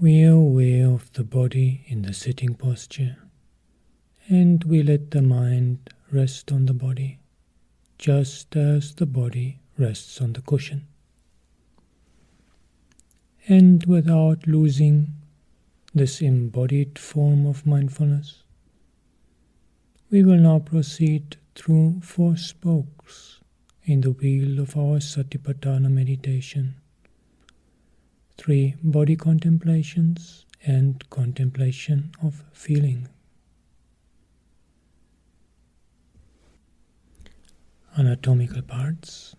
We are aware of the body in the sitting posture, and we let the mind rest on the body, just as the body rests on the cushion. And without losing this embodied form of mindfulness, we will now proceed through 4 spokes in the wheel of our Satipatthana meditation: 3 body contemplations and contemplation of feeling. Anatomical parts,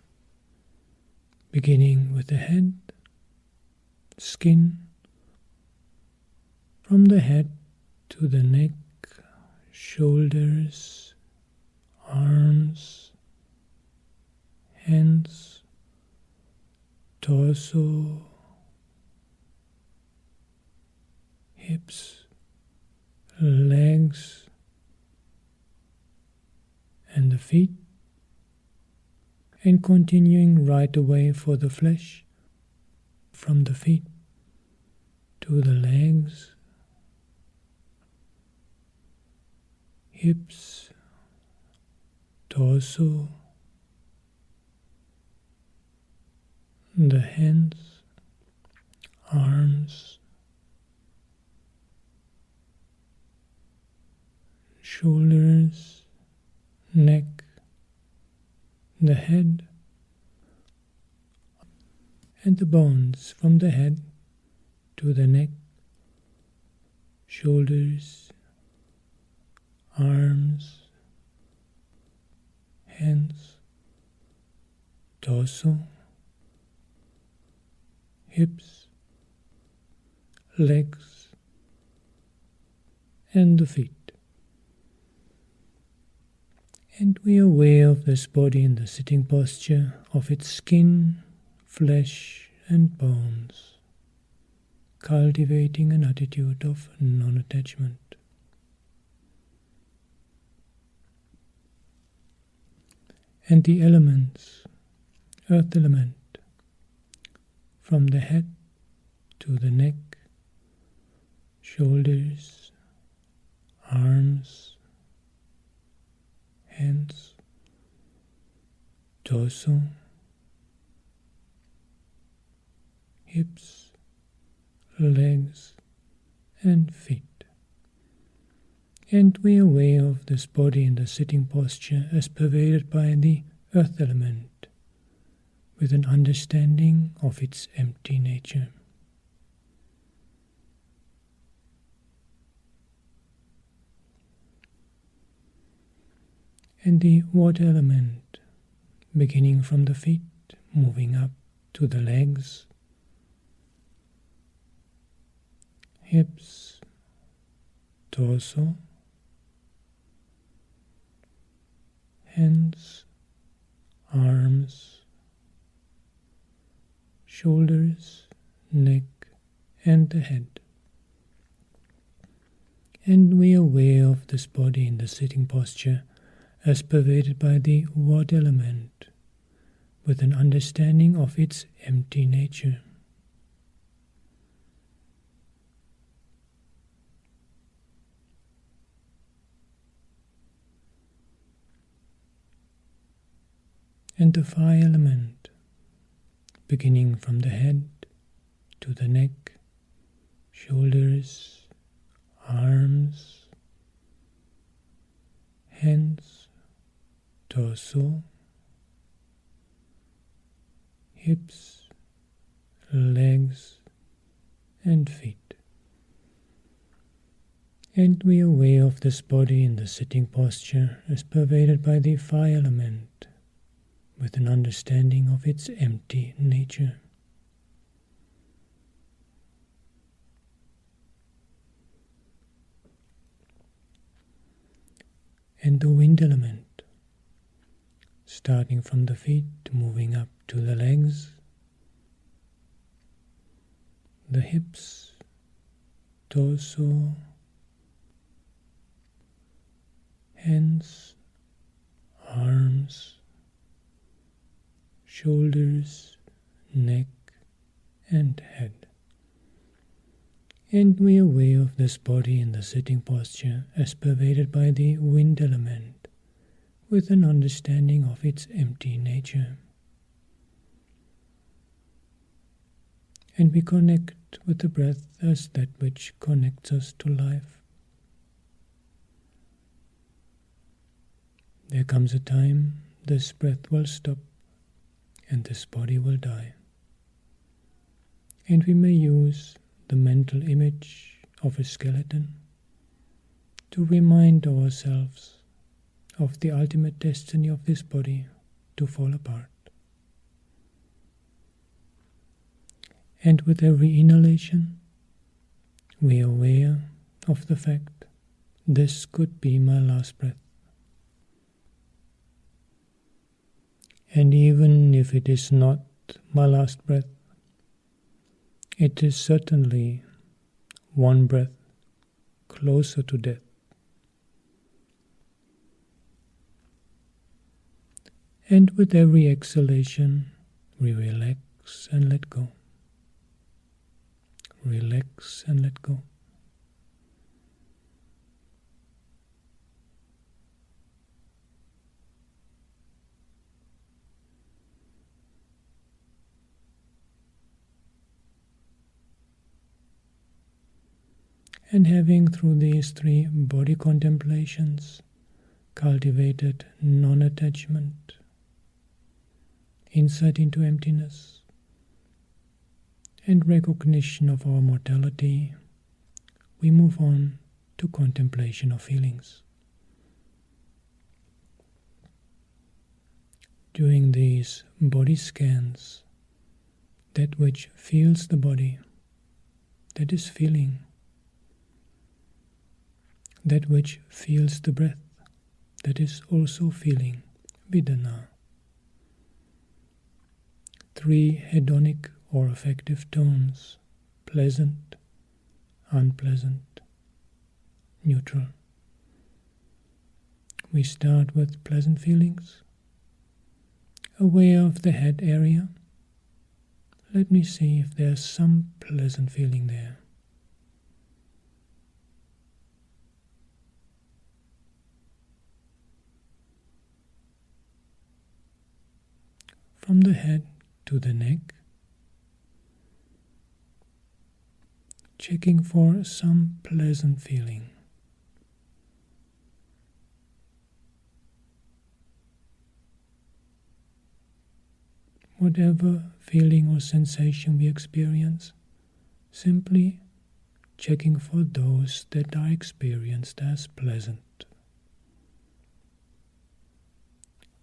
beginning with the head, skin, from the head to the neck, shoulders, arms, hands, torso, hips, legs, and the feet, and continuing right away for the flesh, from the feet to the legs, hips, torso, the hands, arms, shoulders, neck, the head, and the bones from the head to the neck, shoulders, arms, hands, torso, hips, legs, and the feet. And we are aware of this body in the sitting posture, of its skin, flesh, and bones, cultivating an attitude of non-attachment. And the elements, earth element, from the head to the neck, shoulders, arms, hands, torso, hips, legs, and feet. And we are aware of this body in the sitting posture as pervaded by the earth element, with an understanding of its empty nature. And the water element, beginning from the feet, moving up to the legs, hips, torso, hands, arms, shoulders, neck, and the head. And we are aware of this body in the sitting posture as pervaded by the water element, with an understanding of its empty nature. And the fire element, beginning from the head to the neck, shoulders, arms, hands, torso, hips, legs, and feet. And we are aware of this body in the sitting posture as pervaded by the fire element, with an understanding of its empty nature. And the wind element, starting from the feet, moving up to the legs, the hips, torso, hands, arms, shoulders, neck, and head. And we are aware of this body in the sitting posture as pervaded by the wind element, with an understanding of its empty nature. And we connect with the breath as that which connects us to life. There comes a time this breath will stop and this body will die. And we may use the mental image of a skeleton to remind ourselves of the ultimate destiny of this body to fall apart. And with every inhalation, we are aware of the fact this could be my last breath. And even if it is not my last breath, it is certainly one breath closer to death. And with every exhalation, we relax and let go. Relax and let go. And having through these three body contemplations cultivated non-attachment, insight into emptiness, and recognition of our mortality, we move on to contemplation of feelings. During these body scans, that which feels the body, that is feeling. That which feels the breath, that is also feeling, Vedana. Three hedonic or affective tones, pleasant, unpleasant, neutral. We start with pleasant feelings. Aware of the head area, let me see if there's some pleasant feeling there. From the head to the neck, checking for some pleasant feeling. Whatever feeling or sensation we experience, simply checking for those that are experienced as pleasant.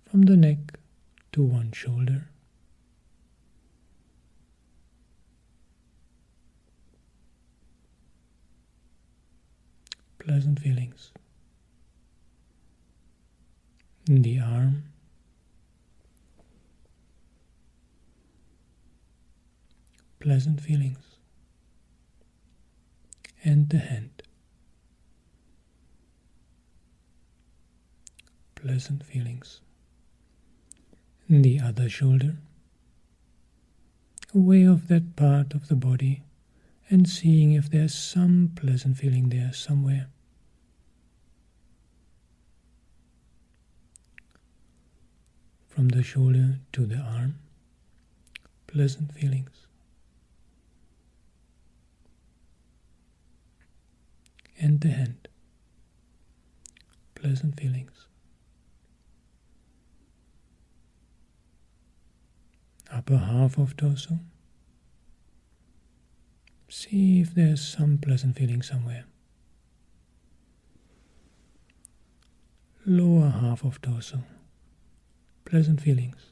From the neck to one shoulder. Pleasant feelings. In the arm. Pleasant feelings. And the hand. Pleasant feelings. In the other shoulder, aware of that part of the body and seeing if there's some pleasant feeling there somewhere. From the shoulder to the arm, pleasant feelings. And the hand, pleasant feelings. Upper half of torso. See if there's some pleasant feeling somewhere. Lower half of torso. Pleasant feelings.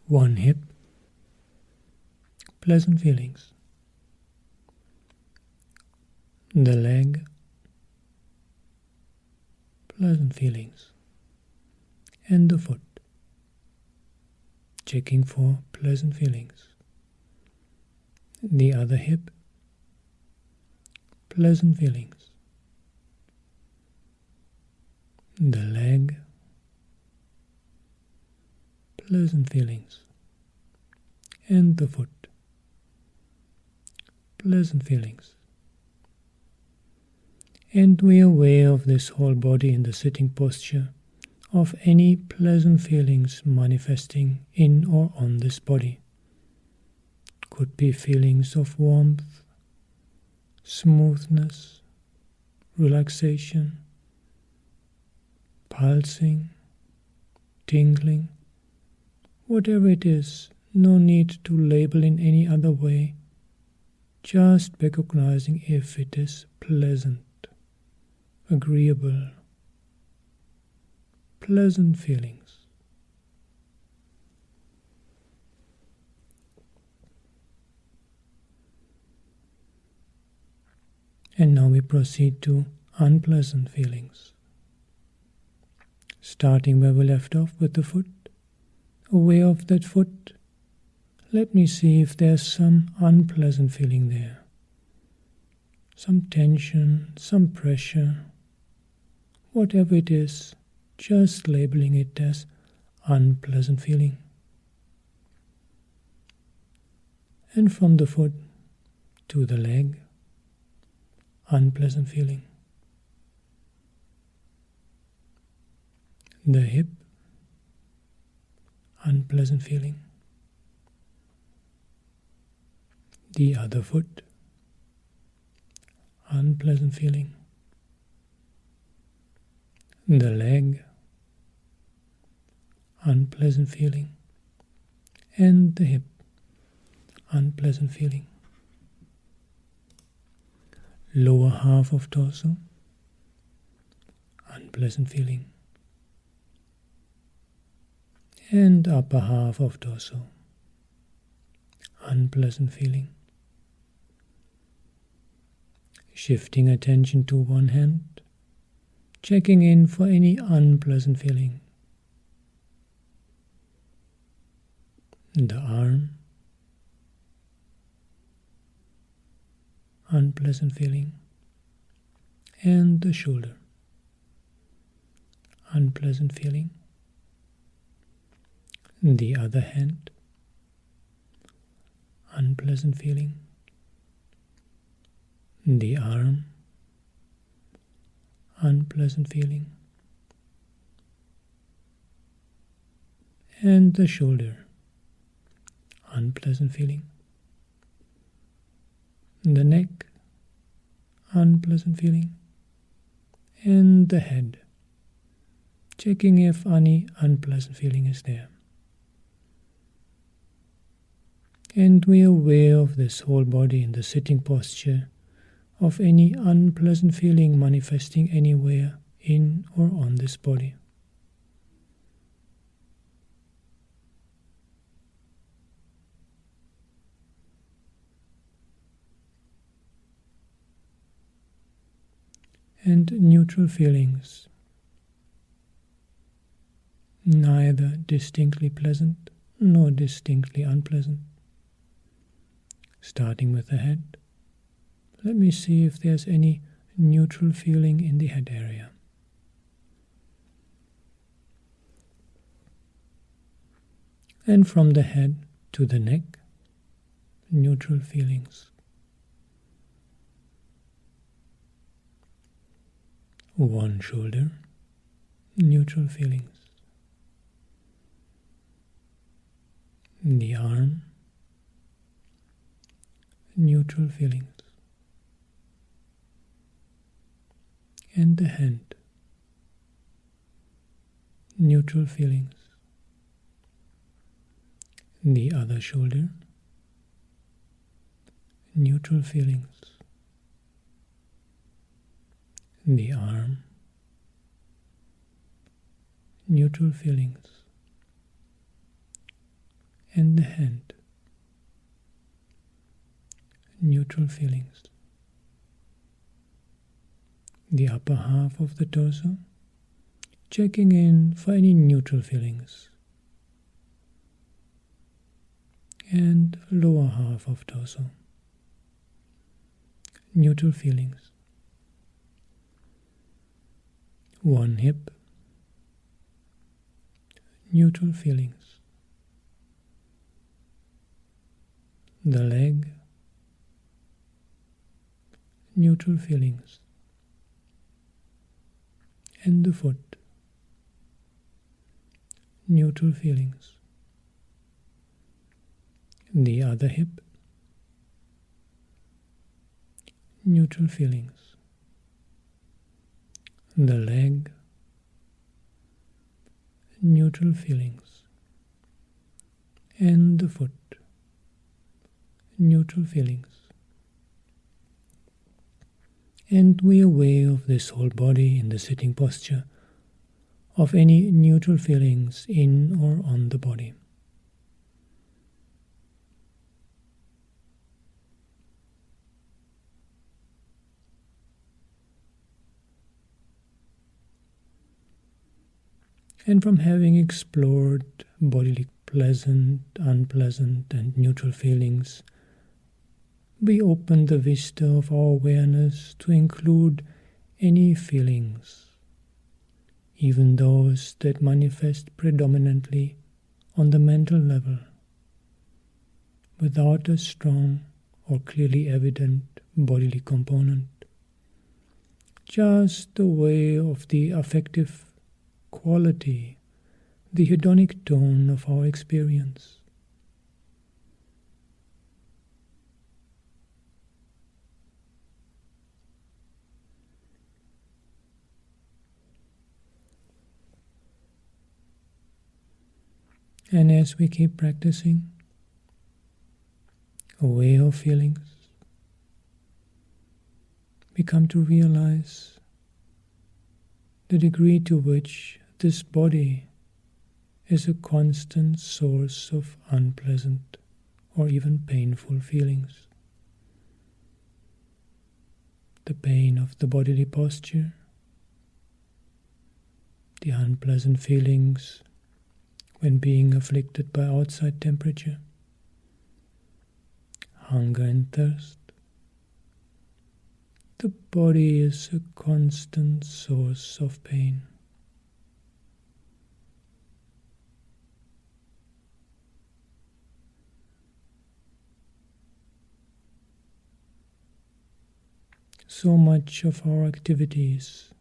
One hip. Pleasant feelings. The leg. Pleasant feelings. And the foot. Checking for pleasant feelings. The other hip. Pleasant feelings. The leg. pleasant feelings. And the foot, pleasant feelings. And we are aware of this whole body in the sitting posture, of any pleasant feelings manifesting in or on this body. Could be feelings of warmth, smoothness, relaxation, pulsing, tingling, whatever it is, no need to label in any other way, just recognizing if it is pleasant, agreeable, pleasant feelings. And now we proceed to unpleasant feelings. Starting where we left off with the foot, aware of that foot, let me see if there's some unpleasant feeling there. Some tension, some pressure, whatever it is, just labeling it as unpleasant feeling. And from the foot to the leg, unpleasant feeling. The hip, unpleasant feeling. The other foot, unpleasant feeling. The leg, unpleasant feeling. And the hip, unpleasant feeling. Lower half of torso, unpleasant feeling. And upper half of torso, unpleasant feeling. Shifting attention to one hand, checking in for any unpleasant feeling. The arm, unpleasant feeling. And the shoulder, unpleasant feeling. The other hand, unpleasant feeling. The arm, unpleasant feeling. And the shoulder, unpleasant feeling. The neck, unpleasant feeling. And the head, checking if any unpleasant feeling is there. And we are aware of this whole body in the sitting posture, of any unpleasant feeling manifesting anywhere in or on this body. And neutral feelings, neither distinctly pleasant nor distinctly unpleasant. Starting with the head, let me see if there's any neutral feeling in the head area. And from the head to the neck, neutral feelings. One shoulder, neutral feelings. The arm, neutral feelings. And the hand, neutral feelings. The other shoulder, neutral feelings. The arm, neutral feelings. And the hand, neutral feelings. The upper half of the torso, checking in for any neutral feelings. And lower half of torso, neutral feelings. One hip, neutral feelings. the leg, neutral feelings, and the foot, neutral feelings, the other hip, neutral feelings, the leg, neutral feelings, and the foot, neutral feelings. And we are aware of this whole body in the sitting posture, of any neutral feelings in or on the body. And from having explored bodily pleasant, unpleasant, and neutral feelings, we open the vista of our awareness to include any feelings, even those that manifest predominantly on the mental level, without a strong or clearly evident bodily component, just the way of the affective quality, the hedonic tone of our experience. And as we keep practicing, aware of feelings, we come to realize the degree to which this body is a constant source of unpleasant or even painful feelings. The pain of the bodily posture, the unpleasant feelings when being afflicted by outside temperature, hunger and thirst. The body is a constant source of pain. So much of our activities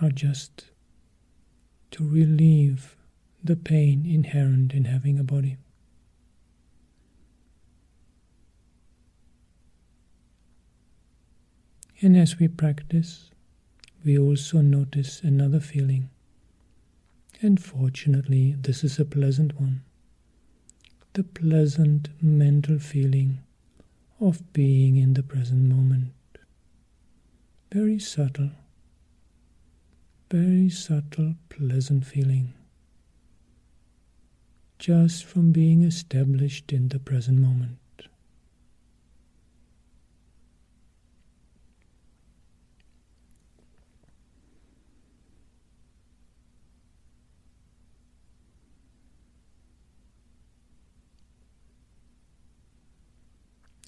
are just to relieve the pain inherent in having a body. And as we practice, we also notice another feeling. And fortunately, this is a pleasant one. The pleasant mental feeling of being in the present moment. Very subtle, pleasant feeling. Just from being established in the present moment.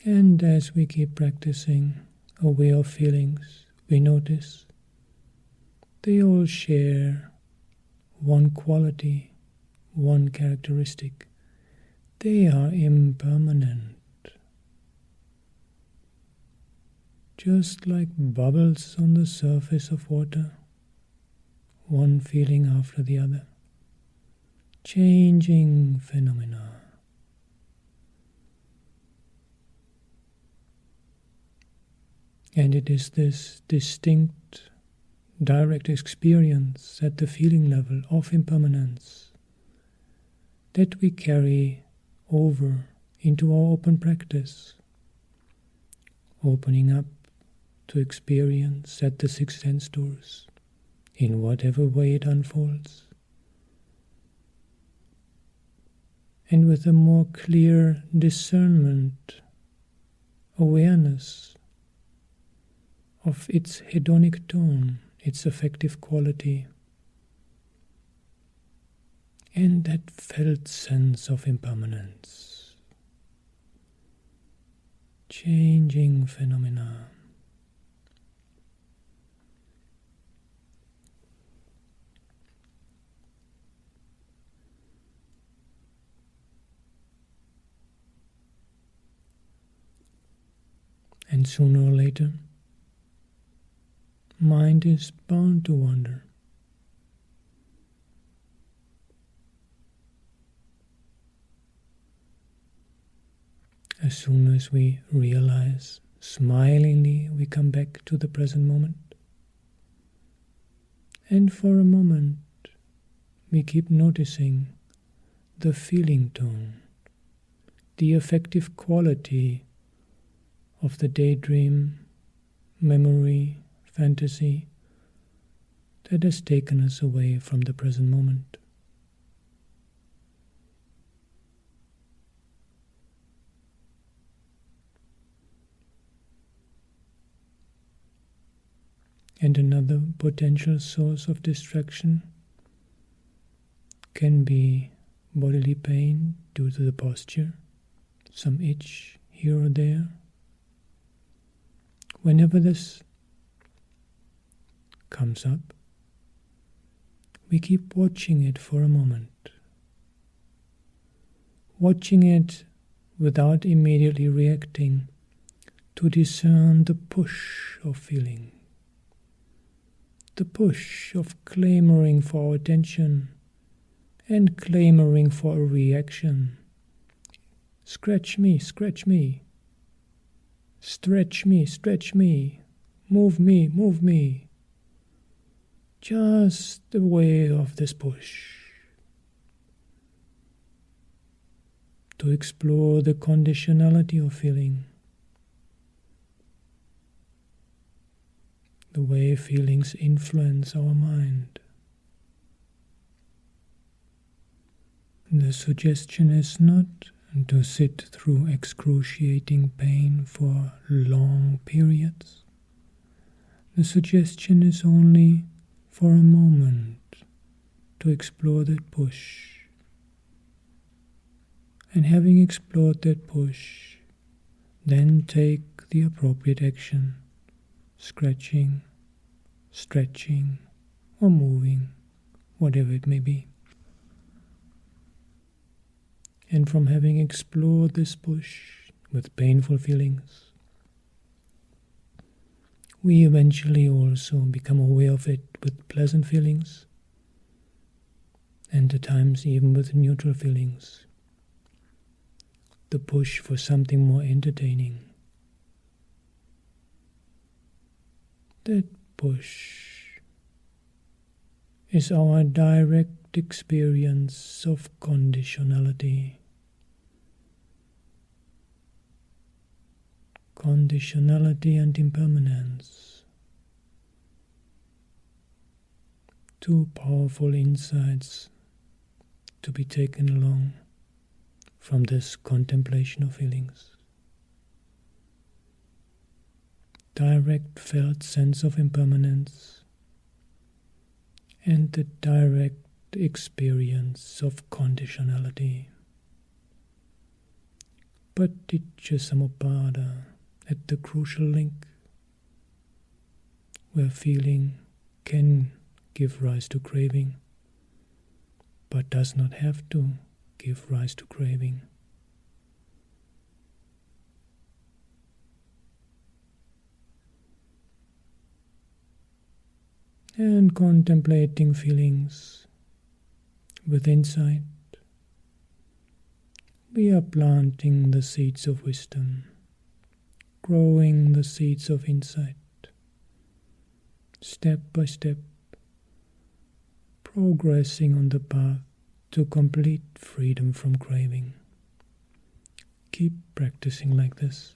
And as we keep practicing aware of feelings, we notice they all share one quality, one characteristic. They are impermanent. Just like bubbles on the surface of water, one feeling after the other. Changing phenomena. And it is this distinct, direct experience at the feeling level of impermanence that we carry over into our open practice, opening up to experience at the six sense doors, in whatever way it unfolds. And with a more clear discernment, awareness of its hedonic tone, its affective quality, and that felt sense of impermanence. Changing phenomena. And sooner or later, mind is bound to wander. As soon as we realize, smilingly we come back to the present moment. And for a moment, we keep noticing the feeling tone, the affective quality of the daydream, memory, fantasy that has taken us away from the present moment. And another potential source of distraction can be bodily pain due to the posture, some itch here or there. Whenever this comes up, we keep watching it for a moment. Watching it without immediately reacting to discern the push of feeling. The push of clamoring for our attention and clamoring for a reaction. Scratch me, scratch me. Stretch me, stretch me. Move me, move me. Just the way of this push. To explore the conditionality of feeling. The way feelings influence our mind. The suggestion is not to sit through excruciating pain for long periods. The suggestion is only for a moment to explore that push. And having explored that push, then take the appropriate action. Scratching, stretching, or moving, whatever it may be. And from having explored this push with painful feelings, we eventually also become aware of it with pleasant feelings, and at times even with neutral feelings. The push for something more entertaining. That push is our direct experience of conditionality. Conditionality and impermanence. Two powerful insights to be taken along from this contemplation of feelings. Direct felt sense of impermanence and the direct experience of conditionality. Paticca samuppada, at the crucial link where feeling can give rise to craving, but does not have to give rise to craving. And contemplating feelings with insight, we are planting the seeds of wisdom, growing the seeds of insight, step by step, progressing on the path to complete freedom from craving. Keep practicing like this.